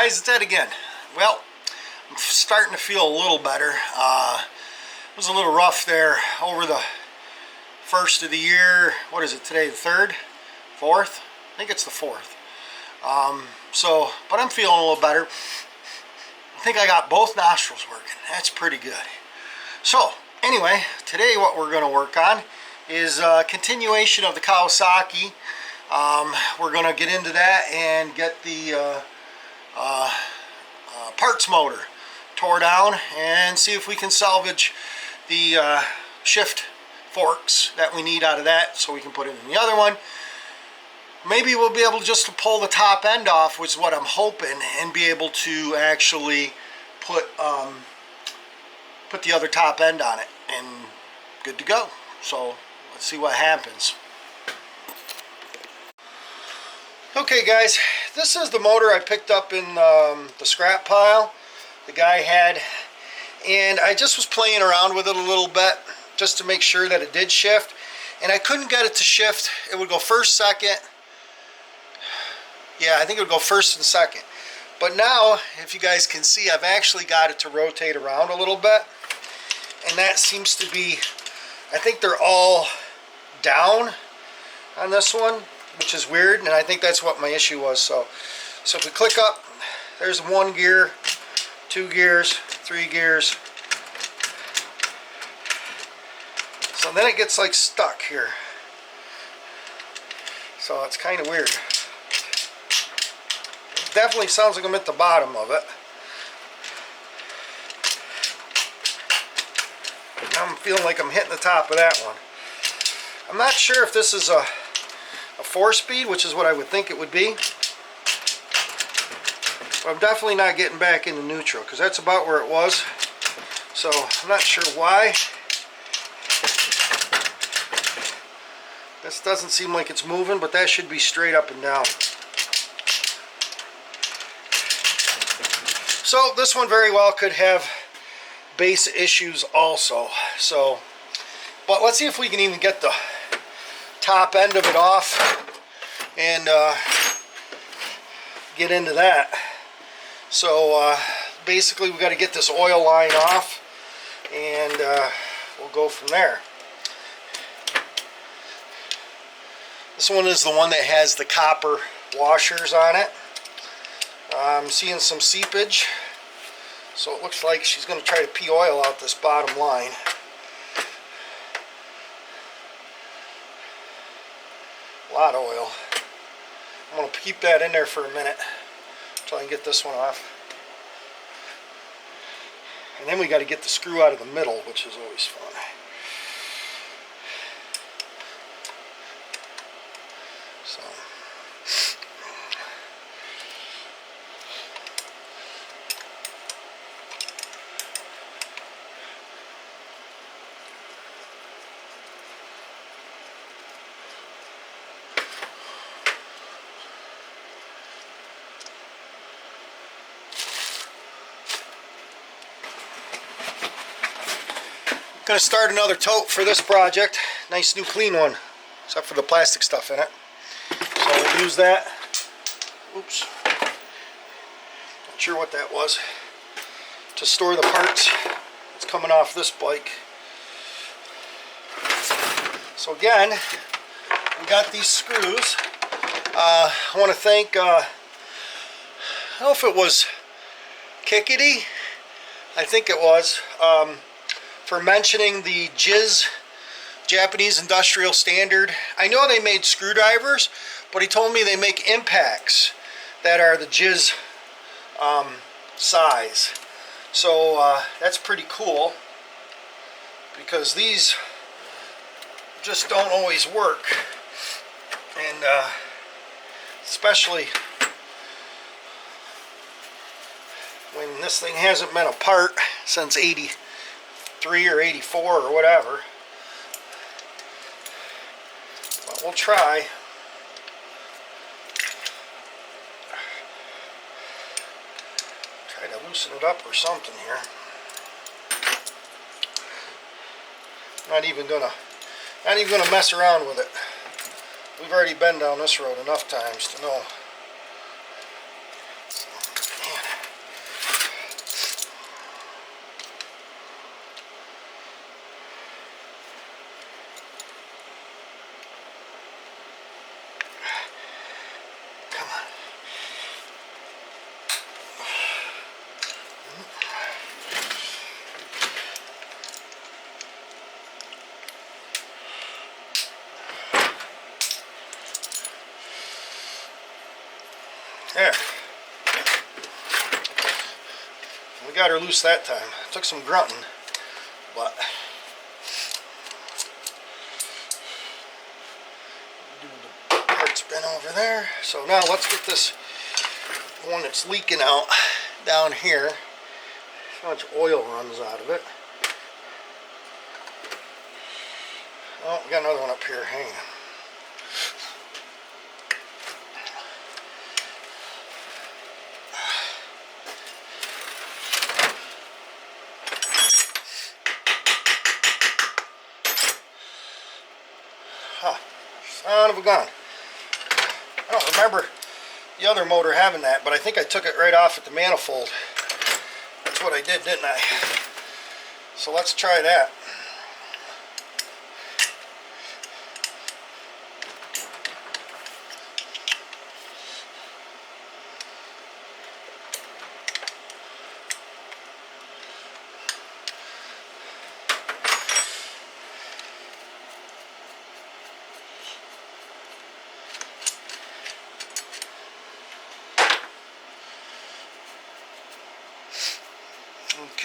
guys, it's Ed again. Well, I'm starting to feel a little better. It was a little rough there over the first of the year. What is it today, the 3rd? 4th? I think it's the 4th. But I'm feeling a little better. I think I got both nostrils working. That's pretty good. So, anyway, today what we're going to work on is a continuation of the Kawasaki. We're going to get into that and get the parts motor tore down and see if we can salvage the shift forks that we need out of that so we can put it in the other one. Maybe we'll be able just to pull the top end off, which is what I'm hoping, and be able to actually put the other top end on it and good to go. So let's see what happens. Okay guys, this is the motor I picked up in the scrap pile the guy had, and I just was playing around with it a little bit just to make sure that it did shift, and I couldn't get it to shift. It would go first, second. Yeah, I think it would go first and second. But now, if you guys can see, I've actually got it to rotate around a little bit, and that seems to be, I think they're all down on this one, which is weird, and I think that's what my issue was. So if we click up, there's 1 gear, 2 gears, 3 gears. So then it gets like stuck here. So it's kind of weird. It definitely sounds like I'm at the bottom of it. Now I'm feeling like I'm hitting the top of that one. I'm not sure if this is a 4-speed, which is what I would think it would be. But I'm definitely not getting back into neutral because that's about where it was. So I'm not sure why. This doesn't seem like it's moving, but that should be straight up and down. So this one very well could have base issues also. So, but let's see if we can even get the top end of it off and get into that. So basically we got to get this oil line off, and we'll go from there. This one is the one that has the copper washers on it. I'm seeing some seepage, so it looks like she's going to try to pee oil out this bottom line. A lot of oil. I'm going to keep that in there for a minute until I can get this one off. And then we got to get the screw out of the middle, which is always fun. So gonna start another tote for this project. Nice new clean one, except for the plastic stuff in it. So we'll use that. Oops. Not sure what that was. To store the parts that's coming off this bike. So again, we got these screws. I want to thank, I don't know if it was Kickity, I think it was, for mentioning the JIZ, Japanese Industrial Standard. I know they made screwdrivers, but he told me they make impacts that are the JIZ size. So that's pretty cool, because these just don't always work, and especially when this thing hasn't been apart since 83 or 84 or whatever. But we'll try. Try to loosen it up or something here. Not even gonna mess around with it. We've already been down this road enough times to know. So, yeah. There. We got her loose that time. Took some grunting, but do the part spin over there. So now let's get this one that's leaking out down here. How much oil runs out of it. Oh, we got another one up here. Hang on. Huh. Son of a gun. I don't remember the other motor having that, but I think I took it right off at the manifold. That's what I did, didn't I? So let's try that.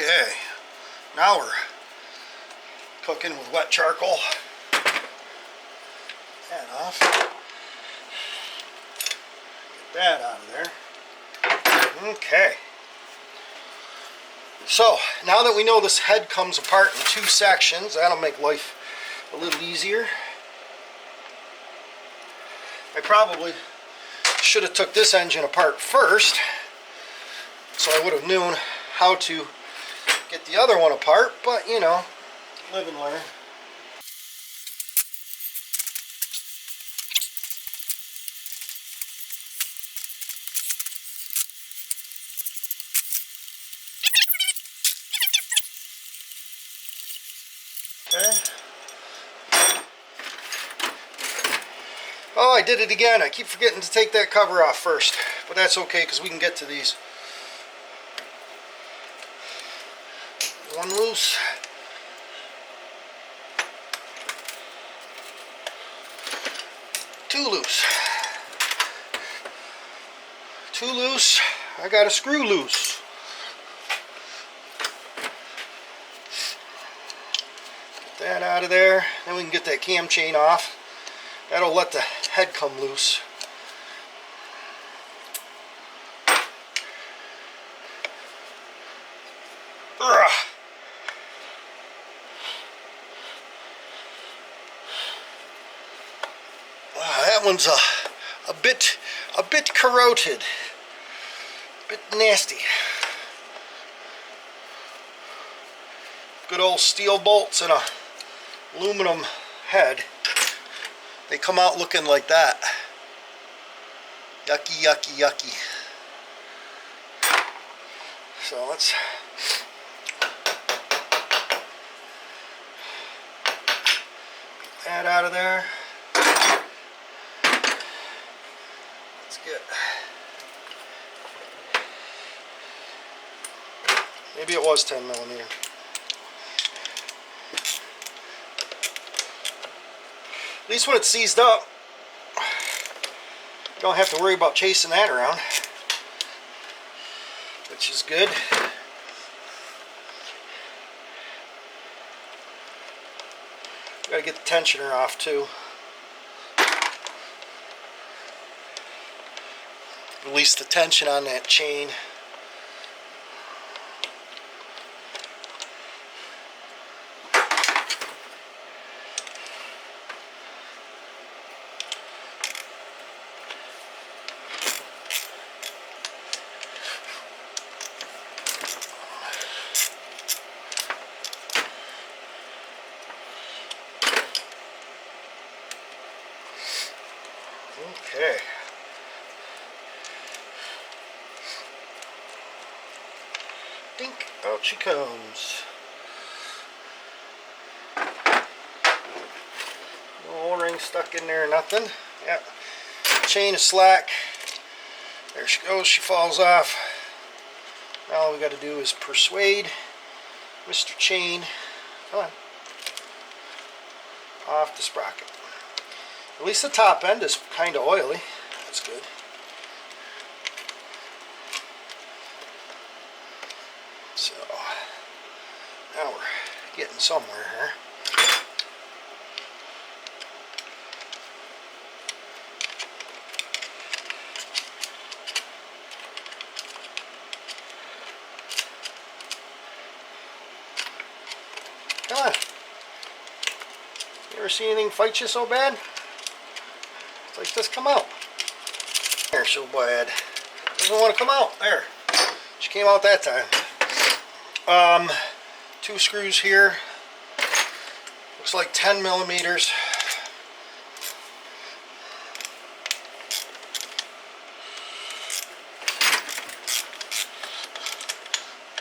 Okay, now we're cooking with wet charcoal. Get that off. Get that out of there. Okay. So, now that we know this head comes apart in 2 sections, that'll make life a little easier. I probably should have took this engine apart first, so I would have known how to get the other one apart, but you know, live and learn. Okay. Oh, I did it again. I keep forgetting to take that cover off first, but that's okay because we can get to these. One loose. Two loose. Two loose. I got a screw loose. Get that out of there. Then we can get that cam chain off. That'll let the head come loose. Ugh. That one's a bit corroded, a bit nasty. Good old steel bolts and a aluminum head. They come out looking like that. Yucky, yucky, yucky. So let's get that out of there. Maybe it was 10 millimeter. At least when it's seized up, you don't have to worry about chasing that around, which is good. Gotta get the tensioner off too. Release the tension on that chain. Okay. Dink, out she comes. No O-ring stuck in there or nothing. Yep. Chain is slack. There she goes, she falls off. Now all we got to do is persuade Mr. Chain, come on, off the sprocket. At least the top end is kind of oily. That's good. So now we're getting somewhere here. Come on. You ever see anything fight you so bad? It's like, just come out. There, so bad. Doesn't want to come out. There. She came out that time. 2 screws here. Looks like 10 millimeters.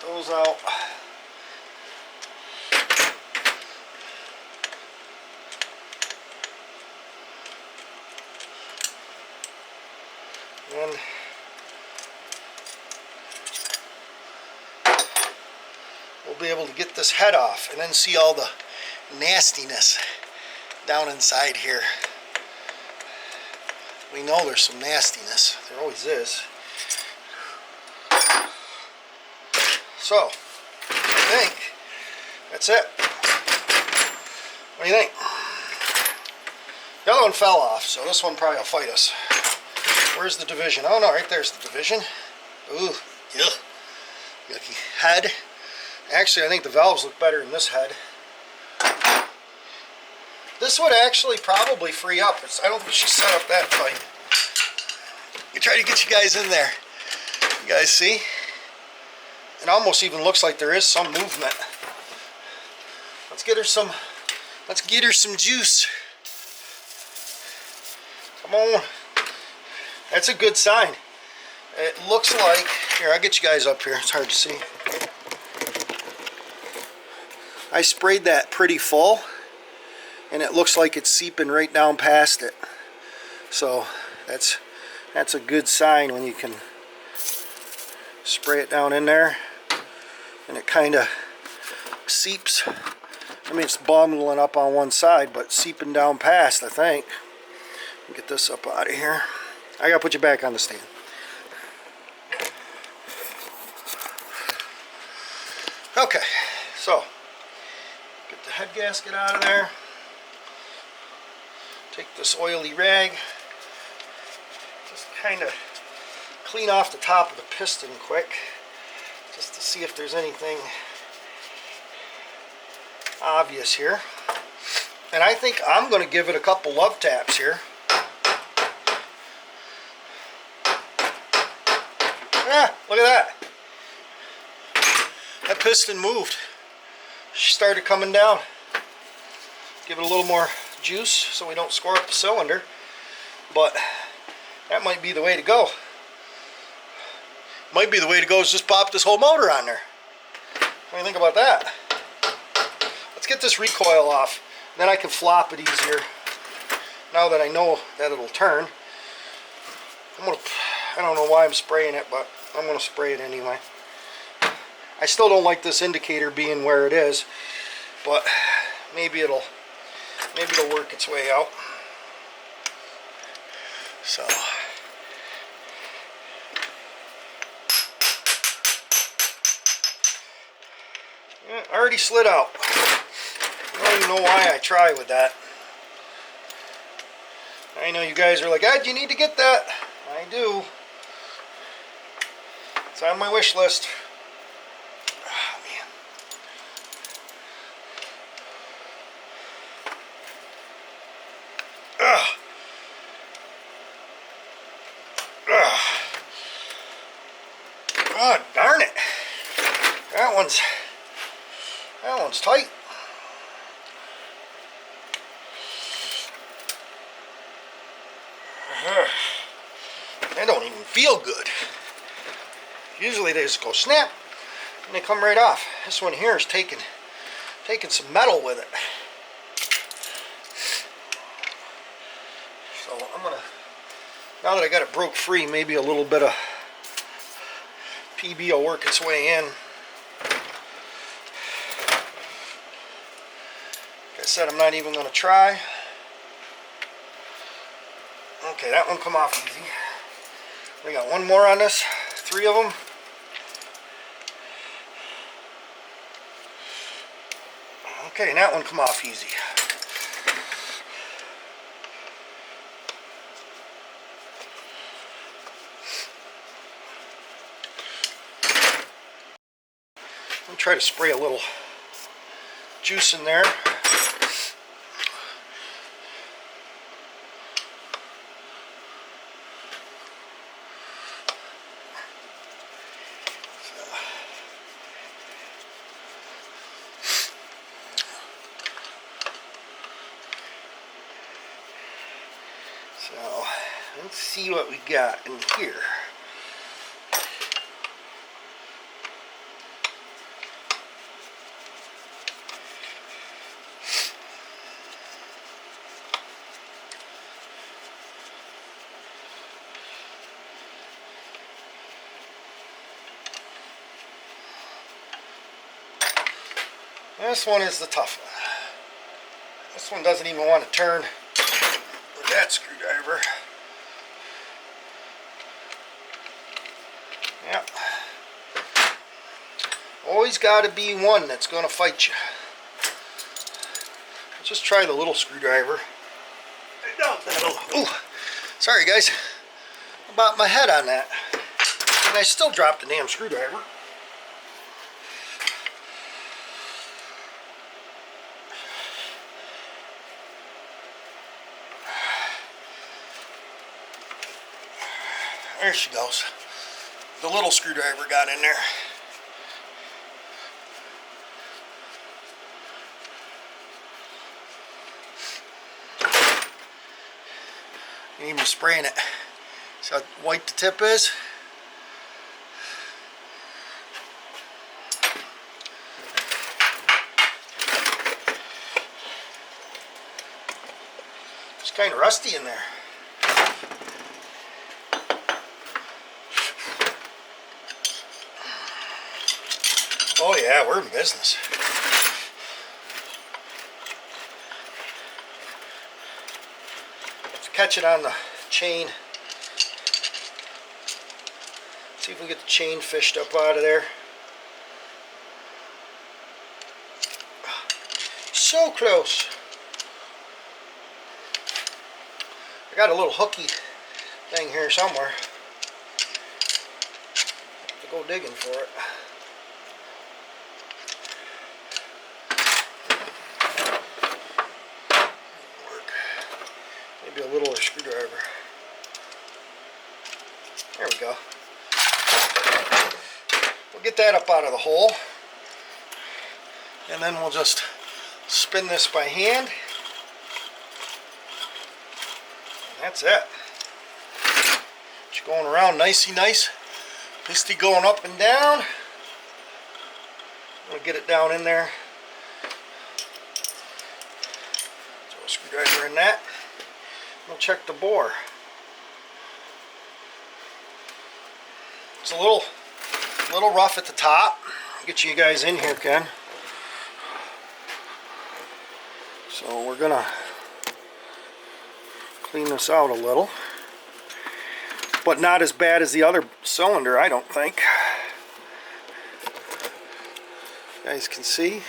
Those out. And we'll be able to get this head off and then see all the nastiness down inside here. We know there's some nastiness. There always is. So, I think that's it. What do you think? The other one fell off, so this one probably will fight us. Where's the division? Oh no, right there's the division. Ooh, yuck. Yucky. Head. Actually, I think the valves look better in this head. This would actually probably free up. I don't think she set up that tight. You try to get you guys in there. You guys see? It almost even looks like there is some movement. Let's get her some. Let's get her some juice. Come on. That's a good sign. It looks like, here, I'll get you guys up here. It's hard to see. I sprayed that pretty full, and it looks like it's seeping right down past it. So that's a good sign when you can spray it down in there, and it kind of seeps. I mean, it's bubbling up on one side, but seeping down past, I think. Get this up out of here. I gotta put you back on the stand. Okay, so get the head gasket out of there. Take this oily rag. Just kind of clean off the top of the piston quick, just to see if there's anything obvious here. And I think I'm going to give it a couple love taps here. Yeah, look at that. That piston moved. She started coming down. Give it a little more juice so we don't score up the cylinder. But that might be the way to go. Might be the way to go is just pop this whole motor on there. What do you think about that? Let's get this recoil off. Then I can flop it easier. Now that I know that it'll turn. I don't know why I'm spraying it, but I'm going to spray it anyway. I still don't like this indicator being where it is, but maybe it'll work its way out. So yeah, already slid out. I don't even know why I try with that. I know you guys are like, "Ah, you need to get that." I do. It's on my wish list. Oh, man. Ugh. Ugh. God darn it. That one's tight. They don't even feel good. Usually they just go snap and they come right off. This one here is taking some metal with it. So I'm gonna, now that I got it broke free, maybe a little bit of PB will work its way in. Like I said, I'm not even gonna try. Okay, that one come off easy. We got one more on this, 3 of them. Okay, and that one come off easy. I'm gonna try to spray a little juice in there. So let's see what we got in here. This one is the tough one. This one doesn't even want to turn with that screwdriver. Yep. Always got to be one that's going to fight you. Let's just try the little screwdriver. Ooh, sorry guys. I bopped my head on that. And I still dropped the damn screwdriver. There she goes. The little screwdriver got in there. And even spraying it. See how white the tip is? It's kind of rusty in there. Oh yeah, we're in business. Let's catch it on the chain. See if we can get the chain fished up out of there. So close. I got a little hooky thing here somewhere. Have to go digging for it. Maybe a littler screwdriver. There we go. We'll get that up out of the hole. And then we'll just spin this by hand. And that's it. Just going around nicey nice. Pisty going up and down. I'm going to get it down in there. Throw a screwdriver in that. We'll check the bore. It's a little rough at the top. I'll get you guys in here, Ken. So we're gonna clean this out a little, but not as bad as the other cylinder, I don't think. You guys can see.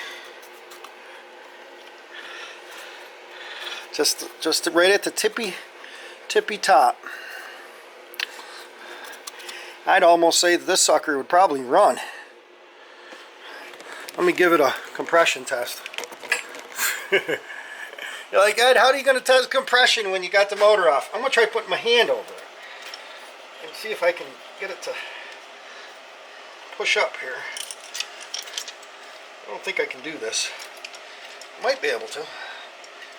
Just right at the tippy top. I'd almost say that this sucker would probably run. Let me give it a compression test. You're like, Ed, how are you going to test compression when you got the motor off? I'm going to try putting my hand over it and see if I can get it to push up here. I don't think I can do this. I might be able to.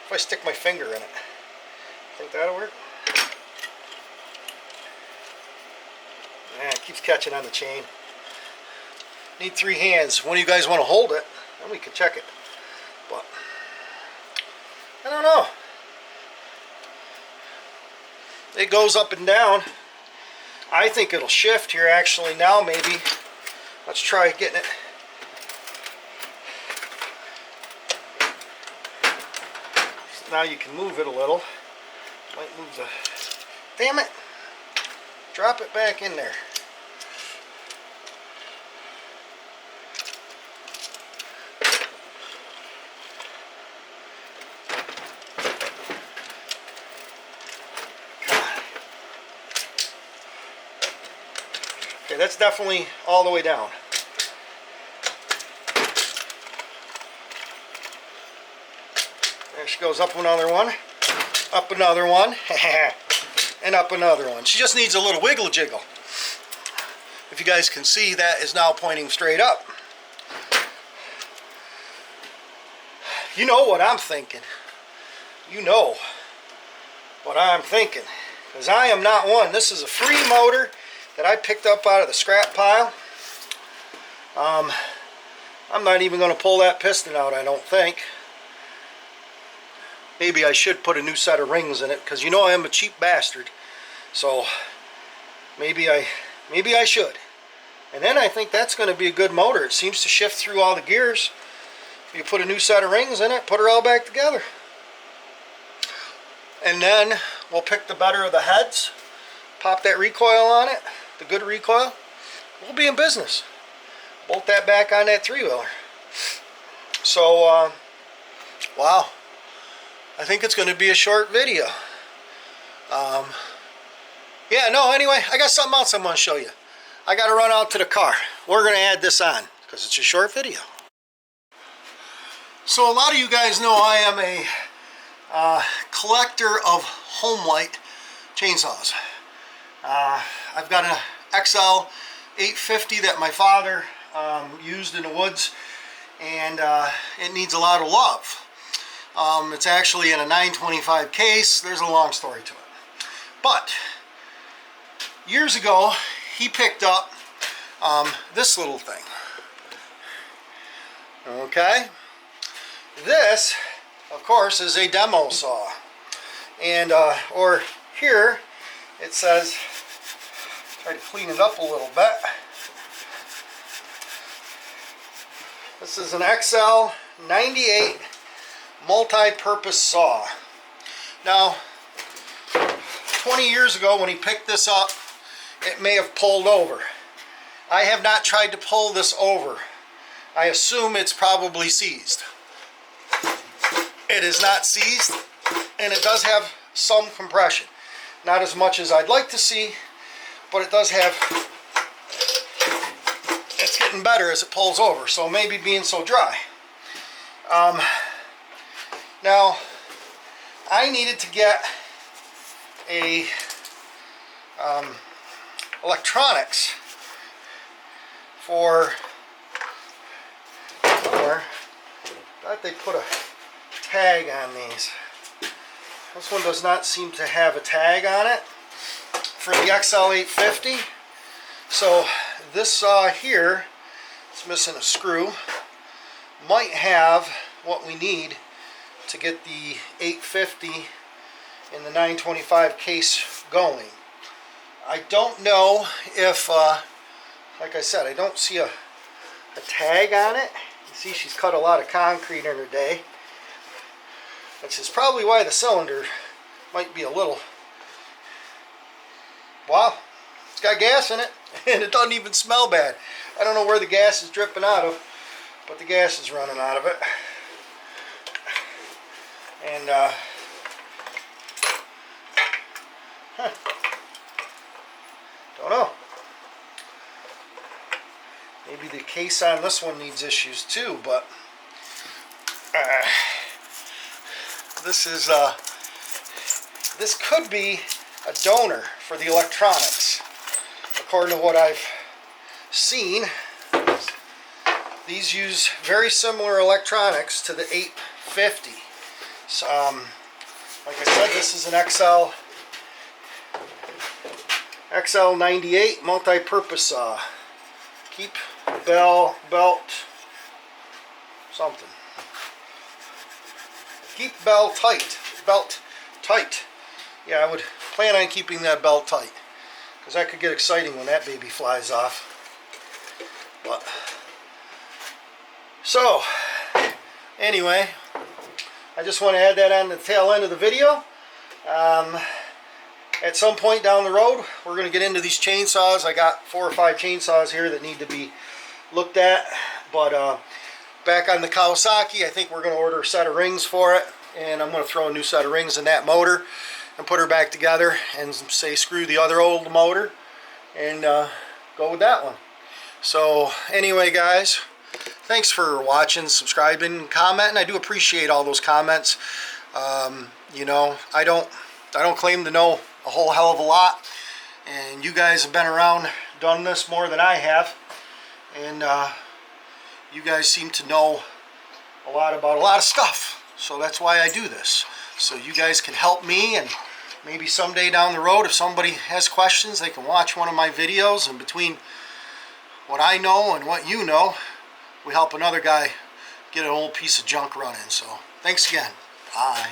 If I stick my finger in it. Think that'll work? Yeah, it keeps catching on the chain. Need 3 hands. One of you guys want to hold it, then we can check it. But I don't know. It goes up and down. I think it'll shift here actually now maybe. Let's try getting it. Now you can move it a little. Might move the... Damn it! Drop it back in there. that's definitely all the way down. There she goes, up another one, up another one, and up another one. She just needs a little wiggle jiggle. If you guys can see, that is now pointing straight up. You know what I'm thinking. You know what I'm thinking. Because I am not one. This is a free motor that I picked up out of the scrap pile. I'm not even going to pull that piston out, I don't think. Maybe I should put a new set of rings in it, because you know I am a cheap bastard. So maybe I should. And then I think that's going to be a good motor. It seems to shift through all the gears. You put a new set of rings in it, put her all back together. And then we'll pick the better of the heads, pop that recoil on it, the good recoil. We'll be in business. Bolt that back on that 3-wheeler. So, wow. I think it's going to be a short video. Yeah, no, anyway, I got something else I'm going to show you. I got to run out to the car. We're going to add this on because it's a short video. So a lot of you guys know I am a collector of Homelite chainsaws. I've got an XL98 that my father used in the woods, and it needs a lot of love. It's actually in a 925 case. There's a long story to it. But years ago, he picked up this little thing. Okay? This, of course, is a demo saw. And, or here, it says, try to clean it up a little bit. This is an XL98 multi-purpose saw. Now, 20 years ago when he picked this up, it may have pulled over. I have not tried to pull this over. I assume it's probably seized. It is not seized, and it does have some compression. Not as much as I'd like to see, but it does have, it's getting better as it pulls over, so maybe being so dry. Now, I needed to get a electronics for thought they put a tag on these. This one does not seem to have a tag on it for the XL850. So this saw here, it's missing a screw, might have what we need to get the 850 in the 925 case going. I don't know if, like I said, I don't see a tag on it. You see she's cut a lot of concrete in her day. Which is probably why the cylinder might be a little... Wow, it's got gas in it, and it doesn't even smell bad. I don't know where the gas is dripping out of, but the gas is running out of it. And, don't know. Maybe the case on this one needs issues too, but... this is this could be a donor for the electronics, according to what I've seen. These use very similar electronics to the 850. So, like I said, this is an XL98 multi-purpose saw. Keep belt something. Keep belt tight. Yeah, I would plan on keeping that belt tight, because that could get exciting when that baby flies off. But so anyway, I just want to add that on the tail end of the video. At some point down the road, we're going to get into these chainsaws. I got 4 or 5 chainsaws here that need to be looked at, but back on the Kawasaki, I think we're going to order a set of rings for it, and I'm going to throw a new set of rings in that motor and put her back together and say screw the other old motor and go go with that one. So anyway, guys, thanks for watching, subscribing, commenting. I do appreciate all those comments. You know, I don't claim to know a whole hell of a lot, and you guys have been around, done this more than I have, and you guys seem to know a lot about a lot of stuff. So that's why I do this, so you guys can help me, and maybe someday down the road, if somebody has questions, they can watch one of my videos, and between what I know and what you know, we help another guy get an old piece of junk running. So thanks again. Bye.